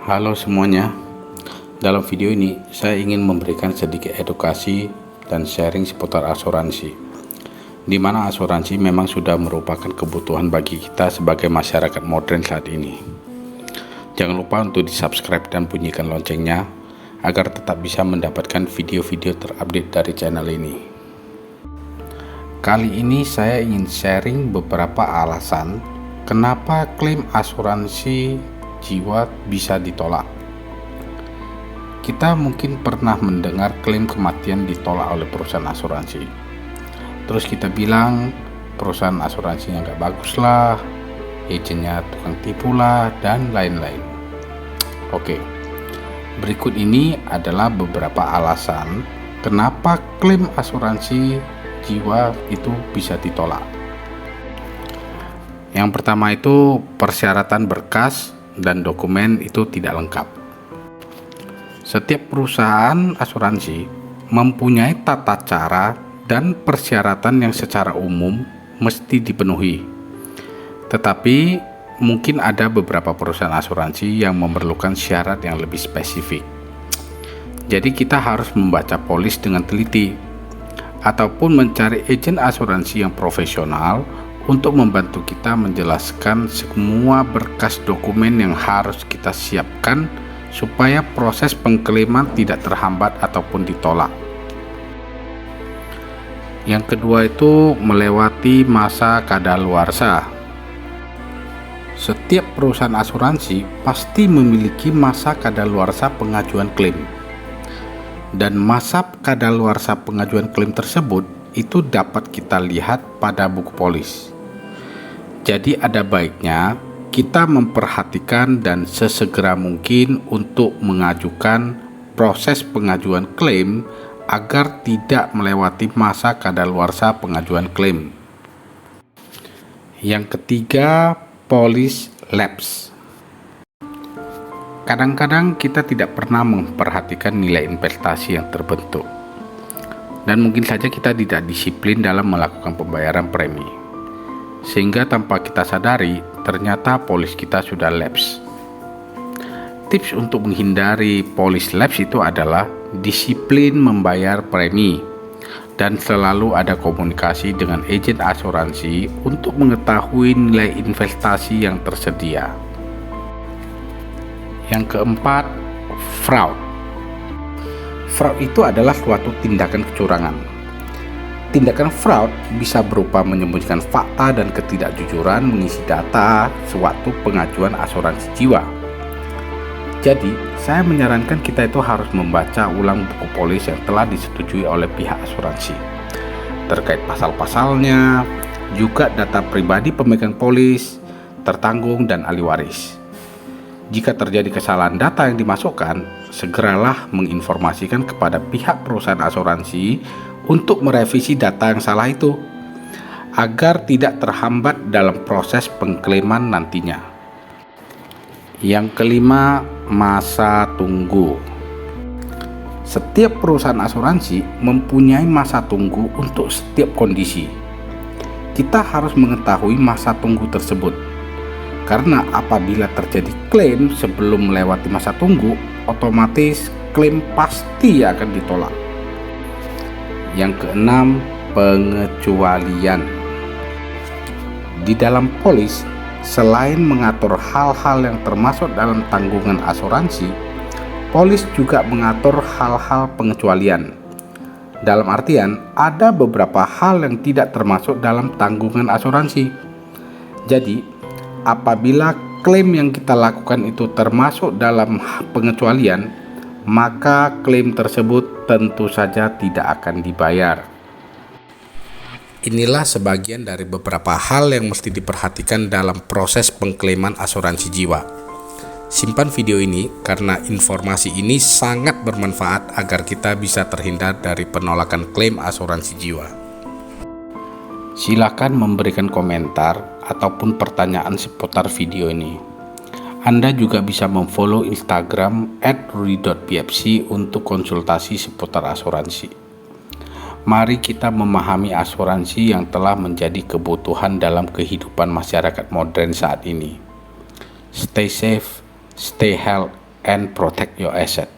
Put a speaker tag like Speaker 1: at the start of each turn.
Speaker 1: Halo semuanya, dalam video ini saya ingin memberikan sedikit edukasi dan sharing seputar asuransi, di mana asuransi memang sudah merupakan kebutuhan bagi kita sebagai masyarakat modern saat ini. Jangan lupa untuk di-subscribe dan bunyikan loncengnya agar tetap bisa mendapatkan video-video terupdate dari channel ini. Kali ini saya ingin sharing beberapa alasan kenapa klaim asuransi jiwa bisa ditolak. Kita mungkin pernah mendengar klaim kematian ditolak oleh perusahaan asuransi. Terus kita bilang perusahaan asuransinya nggak bagus lah, agennya tukang tipu lah, dan lain-lain. Oke, berikut ini adalah beberapa alasan kenapa klaim asuransi jiwa itu bisa ditolak. Yang pertama itu persyaratan berkas dan dokumen itu tidak lengkap. Setiap perusahaan asuransi mempunyai tata cara dan persyaratan yang secara umum mesti dipenuhi. Tetapi mungkin ada beberapa perusahaan asuransi yang memerlukan syarat yang lebih spesifik. Jadi kita harus membaca polis dengan teliti ataupun mencari agen asuransi yang profesional untuk membantu kita menjelaskan semua berkas dokumen yang harus kita siapkan supaya proses pengklaiman tidak terhambat ataupun ditolak. Yang kedua itu melewati masa kadaluarsa. Setiap perusahaan asuransi pasti memiliki masa kadaluarsa pengajuan klaim. Dan masa kadaluarsa pengajuan klaim tersebut itu dapat kita lihat pada buku polis. Jadi ada baiknya kita memperhatikan dan sesegera mungkin untuk mengajukan proses pengajuan klaim agar tidak melewati masa kadaluarsa pengajuan klaim. Yang ketiga, policy lapse. Kadang-kadang kita tidak pernah memperhatikan nilai investasi yang terbentuk, dan mungkin saja kita tidak disiplin dalam melakukan pembayaran premi. Sehingga tanpa kita sadari, ternyata polis kita sudah lapse. Tips untuk menghindari polis lapse itu adalah disiplin membayar premi dan selalu ada komunikasi dengan agen asuransi untuk mengetahui nilai investasi yang tersedia. Yang keempat, fraud. Fraud itu adalah suatu tindakan kecurangan. Tindakan fraud bisa berupa menyembunyikan fakta dan ketidakjujuran mengisi data suatu pengajuan asuransi jiwa. Jadi, saya menyarankan kita itu harus membaca ulang buku polis yang telah disetujui oleh pihak asuransi, terkait pasal-pasalnya, juga data pribadi pemegang polis, tertanggung, dan ahli waris. Jika terjadi kesalahan data yang dimasukkan, segeralah menginformasikan kepada pihak perusahaan asuransi untuk merevisi data yang salah itu, agar tidak terhambat dalam proses pengklaiman nantinya. Yang kelima, masa tunggu. Setiap perusahaan asuransi mempunyai masa tunggu untuk setiap kondisi. Kita harus mengetahui masa tunggu tersebut, karena apabila terjadi klaim sebelum melewati masa tunggu, otomatis klaim pasti akan ditolak. Yang keenam, pengecualian. Di dalam polis, selain mengatur hal-hal yang termasuk dalam tanggungan asuransi, polis juga mengatur hal-hal pengecualian. Dalam artian, ada beberapa hal yang tidak termasuk dalam tanggungan asuransi. Jadi, apabila klaim yang kita lakukan itu termasuk dalam pengecualian, maka klaim tersebut tentu saja tidak akan dibayar. Inilah sebagian dari beberapa hal yang mesti diperhatikan dalam proses pengklaiman asuransi jiwa. Simpan video ini karena informasi ini sangat bermanfaat agar kita bisa terhindar dari penolakan klaim asuransi jiwa. Silakan memberikan komentar ataupun pertanyaan seputar video ini. Anda juga bisa memfollow Instagram @rudi.pfc untuk konsultasi seputar asuransi. Mari kita memahami asuransi yang telah menjadi kebutuhan dalam kehidupan masyarakat modern saat ini. stay safe, stay healthy, and protect your asset.